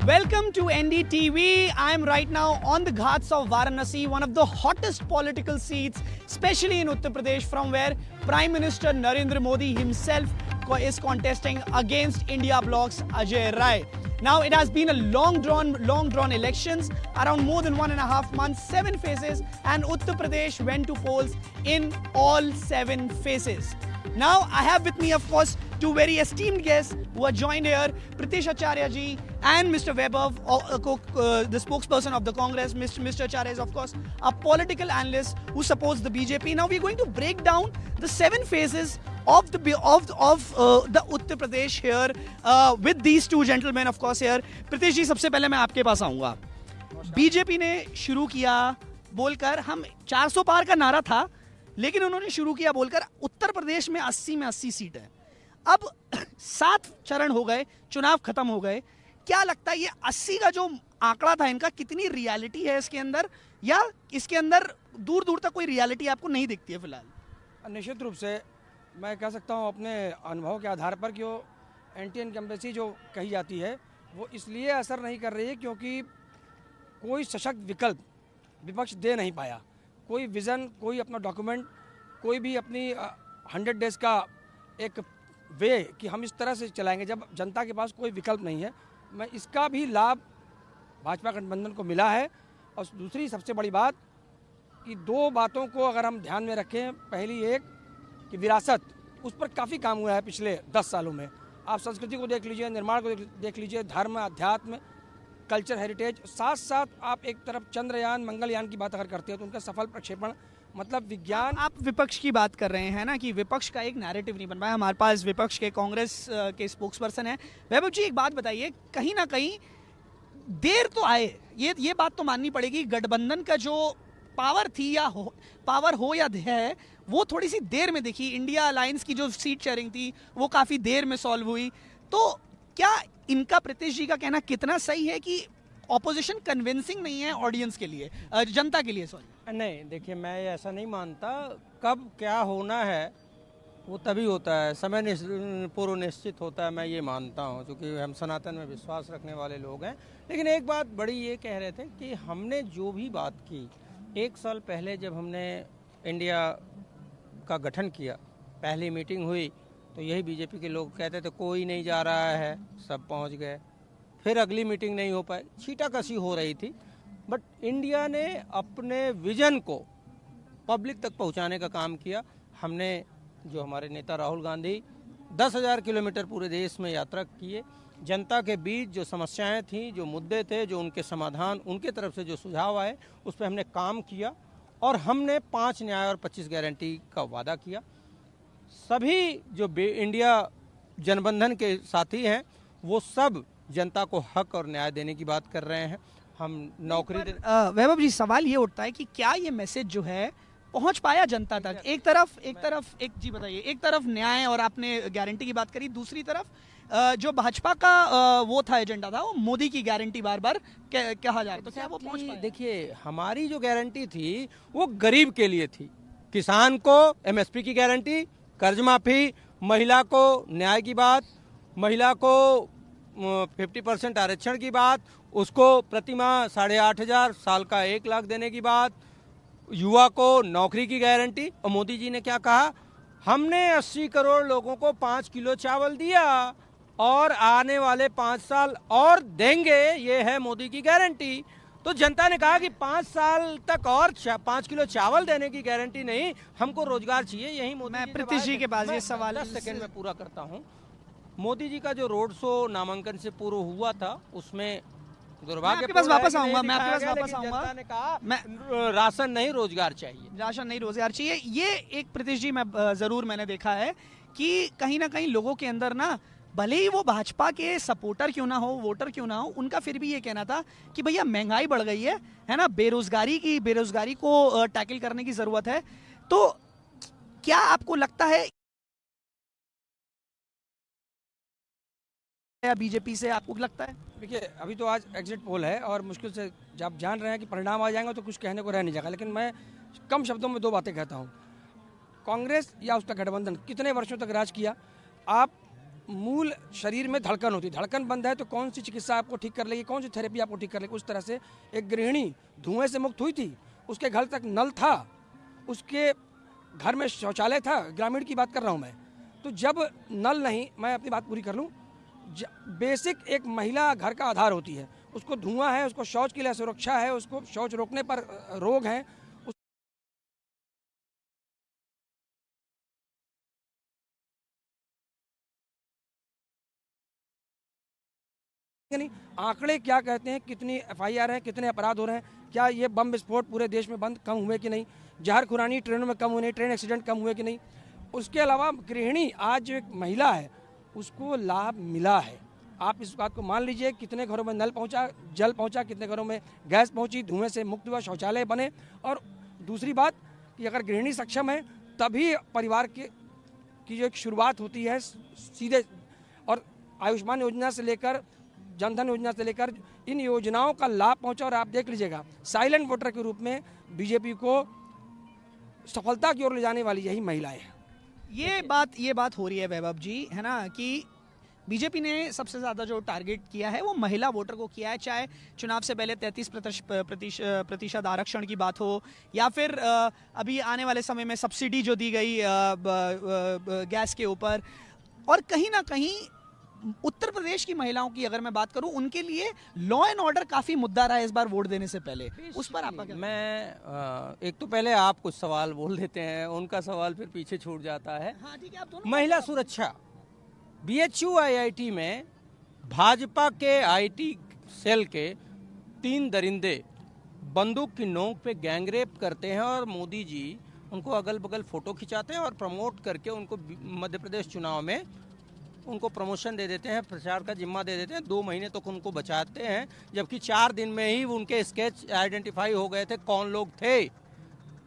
Welcome to NDTV. I am right now on the ghats of Varanasi, one of the hottest political seats, especially in Uttar Pradesh, from where Prime Minister Narendra Modi himself is contesting against India Bloc's Ajay Rai. Now, it has been a long drawn elections, around more than 1.5 months, 7 phases, and Uttar Pradesh went to polls in all 7 phases. Now, I have with me, of course, two very esteemed guests who are joined here, Pritish Acharya ji and Mr. Vaibhav, the spokesperson of the Congress. Mr. Acharya is, of course, a political analyst who supports the BJP. Now, we're going to break down the 7 phases of the Uttar Pradesh here with these two gentlemen, of course, here. Pritish ji, सबसे पहले मैं आपके पास आऊँगा. BJP ने शुरू किया बोलकर हम 400 पार का नारा था, लेकिन उन्होंने शुरू किया बोलकर उत्तर प्रदेश में 80 सीट है. अब 7 चरण हो गए, चुनाव खत्म हो गए. क्या लगता है ये 80 का जो आंकड़ा था इनका, कितनी रियलिटी है इसके अंदर, या इसके अंदर दूर दूर तक कोई रियलिटी आपको नहीं दिखती है फिलहाल? निश्चित रूप से मैं कह सकता हूँ अपने अनुभव के आधार पर कि वो एंटी इनकम्बेंसी जो कही जाती है वो इसलिए असर नहीं कर रही है क्योंकि कोई सशक्त विकल्प विपक्ष दे नहीं पाया. कोई विज़न, कोई अपना डॉक्यूमेंट, कोई भी अपनी 100 डेज़ का एक वे कि हम इस तरह से चलाएंगे जब जनता के पास कोई विकल्प नहीं है. मैं इसका भी लाभ भाजपा गठबंधन को मिला है. और दूसरी सबसे बड़ी बात कि 2 बातों को अगर हम ध्यान में रखें. पहली एक कि विरासत, उस पर काफ़ी काम हुआ है पिछले 10 सालों में. आप संस्कृति को देख लीजिए, निर्माण को देख लीजिए, धर्म, अध्यात्म, कल्चर, हेरिटेज. साथ साथ आप एक तरफ चंद्रयान, मंगलयान की बात अगर करते हैं तो उनका सफल प्रक्षेपण, मतलब विज्ञान. आप विपक्ष की बात कर रहे हैं ना कि विपक्ष का एक नैरेटिव नहीं बन पाया. हमारे पास विपक्ष के कांग्रेस के स्पोक्सपर्सन है. वैभव जी, एक बात बताइए, कहीं ना कहीं देर तो आए, ये बात तो माननी पड़ेगी. गठबंधन का जो पावर थी या पावर हो या है, वो थोड़ी सी देर में दिखी. इंडिया अलायंस की जो सीट शेयरिंग थी वो काफ़ी देर में सॉल्व हुई. तो क्या इनका, प्रीतिश जी का कहना कितना सही है कि ऑपोजिशन कन्विंसिंग नहीं है ऑडियंस के लिए, जनता के लिए? सॉरी, नहीं, देखिए, मैं ऐसा नहीं मानता. कब क्या होना है वो तभी होता है, समय पूर्व निश्चित होता है, मैं ये मानता हूँ, क्योंकि हम सनातन में विश्वास रखने वाले लोग हैं. लेकिन एक बात बड़ी ये कह रहे थे कि हमने जो भी बात की 1 साल पहले, जब हमने इंडिया का गठन किया, पहली मीटिंग हुई तो यही बीजेपी के लोग कहते थे कोई नहीं जा रहा है, सब पहुंच गए. फिर अगली मीटिंग नहीं हो पाई, छीटाकशी हो रही थी. बट इंडिया ने अपने विजन को पब्लिक तक पहुंचाने का काम किया. हमने, जो हमारे नेता राहुल गांधी 10,000 किलोमीटर पूरे देश में यात्रा किए. जनता के बीच जो समस्याएं थी, जो मुद्दे थे, जो उनके समाधान, उनके तरफ से जो सुझाव आए, उस पर हमने काम किया. और हमने 5 न्याय और 25 गारंटी का वादा किया. सभी जो इंडिया जनबंधन के साथी हैं वो सब जनता को हक और न्याय देने की बात कर रहे हैं. हम नौकरी वैभव जी, सवाल ये उठता है कि क्या ये मैसेज जो है पहुंच पाया जनता तक? एक तरफ जी बताइए, एक तरफ न्याय और आपने गारंटी की बात करी, दूसरी तरफ जो भाजपा का वो था, एजेंडा था, वो मोदी की गारंटी बार बार कहा जा रहा. तो क्या वो पहुंच पाया? देखिए, हमारी जो गारंटी थी वो गरीब के लिए थी. किसान को MSP की गारंटी, कर्ज माफी, महिला को न्याय की बात, महिला को 50% आरक्षण की बात, उसको प्रतिमाह 8,500, साल का 1 लाख देने की बात, युवा को नौकरी की गारंटी. और मोदी जी ने क्या कहा? हमने 80 करोड़ लोगों को 5 किलो चावल दिया और आने वाले 5 साल और देंगे, ये है मोदी की गारंटी. तो जनता ने कहा कि 5 साल तक और 5 किलो चावल देने की गारंटी नहीं, हमको रोजगार चाहिए. यही मोदी. मैं प्रीतिश जी के पास ये सवाल 10 सेकंड में पूरा करता हूँ. मोदी जी का जो रोड शो नामांकन से पूर्व हुआ था, उसमें दुर्भाग्य, आपके पास वापस आऊंगा, मैं आपके पास वापस जनता आऊंगा. ने कहा मैं राशन नहीं, रोजगार चाहिए. राशन नहीं, रोजगार चाहिए. ये एक, प्रीतिश जी, मैं जरूर मैंने देखा है कि कहीं ना कहीं लोगों के अंदर ना, भले ही वो भाजपा के सपोर्टर क्यों ना हो, वोटर क्यों ना हो, उनका फिर भी ये कहना था कि भैया महंगाई बढ़ गई है ना, बेरोजगारी को टैकल करने की जरूरत है. तो क्या आपको लगता है या बीजेपी से आपको लगता है? देखिए, अभी तो आज एग्जिट पोल है और मुश्किल से जब जान रहे हैं कि परिणाम आ जाएंगे तो कुछ कहने को रह नहीं जाएगा. लेकिन मैं कम शब्दों में 2 बातें कहता हूँ. कांग्रेस या उसका गठबंधन कितने वर्षों तक राज किया? आप मूल शरीर में धड़कन होती है, धड़कन बंद है तो कौन सी चिकित्सा आपको ठीक कर लेगी, कौन सी थेरेपी आपको ठीक कर लेगी। उस तरह से एक गृहिणी धुएं से मुक्त हुई थी, उसके घर तक नल था, उसके घर में शौचालय था, ग्रामीण की बात कर रहा हूँ मैं। तो जब नल नहीं, मैं अपनी बात पूरी कर लूँ, बेसिक एक महिला घर का आधार होती है, उसको धुआं है, उसको शौच के लिए सुरक्षा है, उसको शौच रोकने पर रोग है, नहीं। आंकड़े क्या कहते हैं, कितनी एफआईआर है, कितने अपराध हो रहे हैं, क्या ये बम विस्फोट पूरे देश में बंद कम हुए कि नहीं, जहर खुरानी ट्रेनों में कम हुए, ट्रेन एक्सीडेंट कम हुए कि नहीं। उसके अलावा गृहिणी आज जो एक महिला है उसको लाभ मिला है। आप इस बात को मान लीजिए, कितने घरों में नल पहुंचा, जल पहुंचा, कितने घरों में गैस पहुंची, धुएं से मुक्त हुआ, शौचालय बने। और दूसरी बात कि अगर गृहिणी सक्षम है तभी परिवार की जो एक शुरुआत होती है सीधे। और आयुष्मान योजना से लेकर, जनधन योजना से लेकर इन योजनाओं का लाभ पहुंचा। और आप देख लीजिएगा, साइलेंट वोटर के रूप में बीजेपी को सफलता की ओर ले जाने वाली यही महिलाएं हैं। ये बात हो रही है वैभव जी, है ना, कि बीजेपी ने सबसे ज़्यादा जो टारगेट किया है वो महिला वोटर को किया है। चाहे चुनाव से पहले 33% आरक्षण की बात हो, या फिर अभी आने वाले समय में सब्सिडी जो दी गई गैस के ऊपर। और कहीं ना कहीं उत्तर प्रदेश की महिलाओं की अगर मैं बात करूं, उनके लिए लॉ एंड ऑर्डर काफी मुद्दा रहा है इस बार वोट देने से पहले। उस पर आपका क्या? मैं एक तो पहले आप कुछ सवाल बोल देते हैं, उनका सवाल फिर पीछे छूट जाता है। हाँ ठीक है, आप दोनों महिला सुरक्षा, बीएचयू आईआईटी में भाजपा के आईटी सेल के 3 दरिंदे बंदूक की नोक पे गैंगरेप करते हैं और मोदी जी उनको अगल बगल फोटो खिंचाते हैं और प्रमोट करके उनको मध्य प्रदेश चुनाव में उनको प्रमोशन दे देते हैं, प्रचार का जिम्मा दे देते हैं। 2 महीने तक उनको बचाते हैं, जबकि 4 दिन में ही उनके स्केच आइडेंटिफाई हो गए थे कौन लोग थे।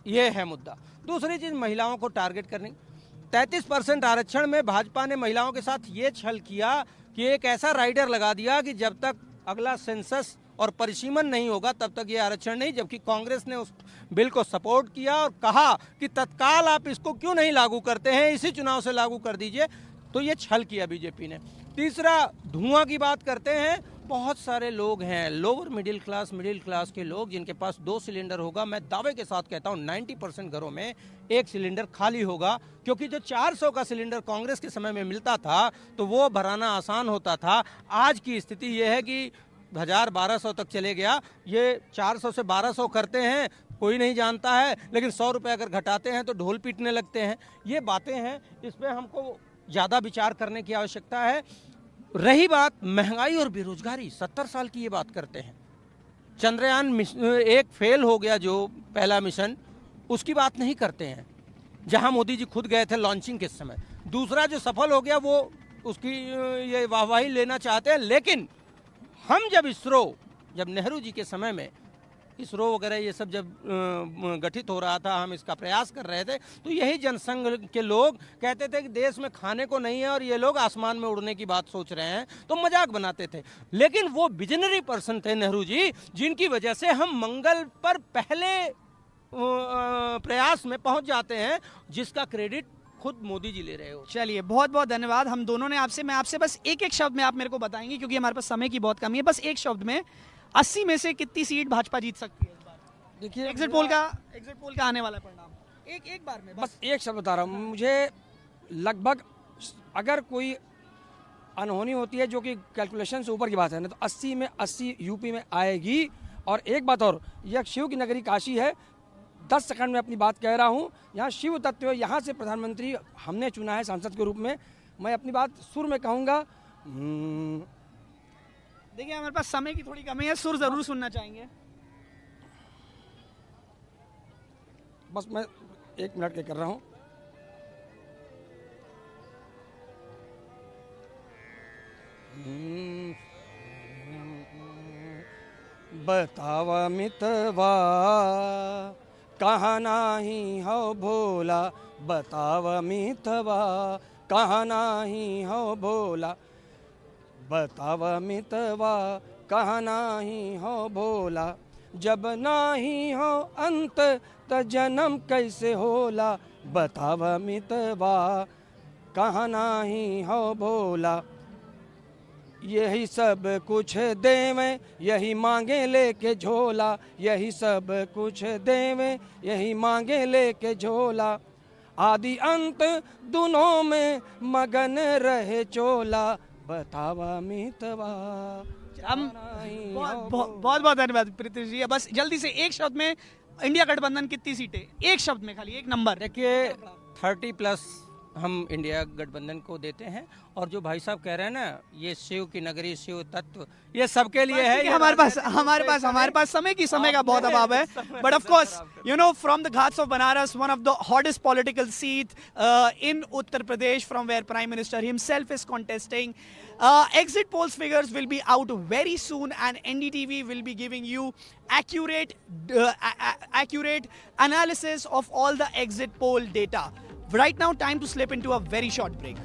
ये है मुद्दा। दूसरी चीज़, महिलाओं को टारगेट करनी। 33% आरक्षण में भाजपा ने महिलाओं के साथ ये छल किया कि एक ऐसा राइडर लगा दिया कि जब तक अगला सेंसस और परिसीमन नहीं होगा तब तक ये आरक्षण नहीं। जबकि कांग्रेस ने उस बिल को सपोर्ट किया और कहा कि तत्काल आप इसको क्यों नहीं लागू करते हैं, इसी चुनाव से लागू कर दीजिए। तो ये छल किया बीजेपी ने। तीसरा, धुआं की बात करते हैं। बहुत सारे लोग हैं, लोअर मिडिल क्लास के लोग जिनके पास 2 सिलेंडर होगा। मैं दावे के साथ कहता हूँ 90% घरों में 1 सिलेंडर खाली होगा, क्योंकि जो 400 का सिलेंडर कांग्रेस के समय में मिलता था तो वो भराना आसान होता था। आज की स्थिति ये है कि 1000-1200 तक चले गया। ये 400 से 1200 करते हैं, कोई नहीं जानता है, लेकिन 100 रुपये अगर घटाते हैं तो ढोल पीटने लगते हैं। ये बातें हैं, इस पर हमको ज़्यादा विचार करने की आवश्यकता है। रही बात महंगाई और बेरोजगारी, 70 साल की ये बात करते हैं। चंद्रयान एक फेल हो गया, जो पहला मिशन, उसकी बात नहीं करते हैं, जहां मोदी जी खुद गए थे लॉन्चिंग के समय। दूसरा जो सफल हो गया वो उसकी ये वाहवाही लेना चाहते हैं। लेकिन हम जब नेहरू जी के समय में इसरो वगैरह ये सब जब गठित हो रहा था, हम इसका प्रयास कर रहे थे, तो यही जनसंघ के लोग कहते थे कि देश में खाने को नहीं है और ये लोग आसमान में उड़ने की बात सोच रहे हैं, तो मजाक बनाते थे। लेकिन वो विजनरी पर्सन थे नेहरू जी, जिनकी वजह से हम मंगल पर पहले प्रयास में पहुंच जाते हैं, जिसका क्रेडिट खुद मोदी जी ले रहे हो। चलिए, बहुत बहुत धन्यवाद हम दोनों ने आपसे। मैं आपसे बस एक शब्द में आप मेरे को बताएंगे, क्योंकि हमारे पास समय की बहुत कमी है, बस एक शब्द में 80 में से कितनी सीट भाजपा जीत सकती है इस बार? देखिए, एग्जिट पोल का आने वाला परिणाम एक बार में बस एक शब्द बता रहा हूँ। मुझे लगभग, अगर कोई अनहोनी होती है जो कि कैलकुलेशन से ऊपर की बात है ना, तो 80 में 80 यूपी में आएगी। और एक बात और, यह शिव की नगरी काशी है। 10 सेकंड में अपनी बात कह रहा हूँ। यहाँ शिव तत्व, यहाँ से प्रधानमंत्री हमने चुना है सांसद के रूप में। मैं अपनी बात सुर में कहूँगा। देखिए, हमारे पास समय की थोड़ी कमी है, सुर जरूर सुनना चाहेंगे। बस मैं 1 मिनट के कर रहा हूँ। बतावा मितवा कहाँ नाही हो भोला, बतावा मितवा कहाँ नाही हो भोला, बतावा मितवा कहाँ नाही हो भोला, जब नाही हो अंत त जन्म कैसे होला, बतावा मितवा। कहाँ नाही हो भोला, यही सब कुछ देवें यही मांगे लेके झोला, यही सब कुछ देवें यही मांगे लेके झोला, आदि अंत दोनों में मगन रहे चोला, बतावा मितवा। हम बहुत बहुत धन्यवाद प्रीति जी। बस जल्दी से एक शब्द में इंडिया गठबंधन कितनी सीटें, एक शब्द में खाली एक नंबर। देखिए 30+ हम इंडिया गठबंधन को देते हैं। और जो भाई साहब कह रहे हैं ना, ये शिव की नगरी शिव तत्व, ये सबके लिए है। हमारे पास समय का बहुत अभाव है। But of course you know from the Ghats of Banaras, one of the hottest political seats in Uttar Pradesh, from where Prime Minister himself is contesting. Exit polls figures will be out very soon, and NDTV will be giving you accurate analysis of all the exit poll data. Right now, time to slip into a very short break.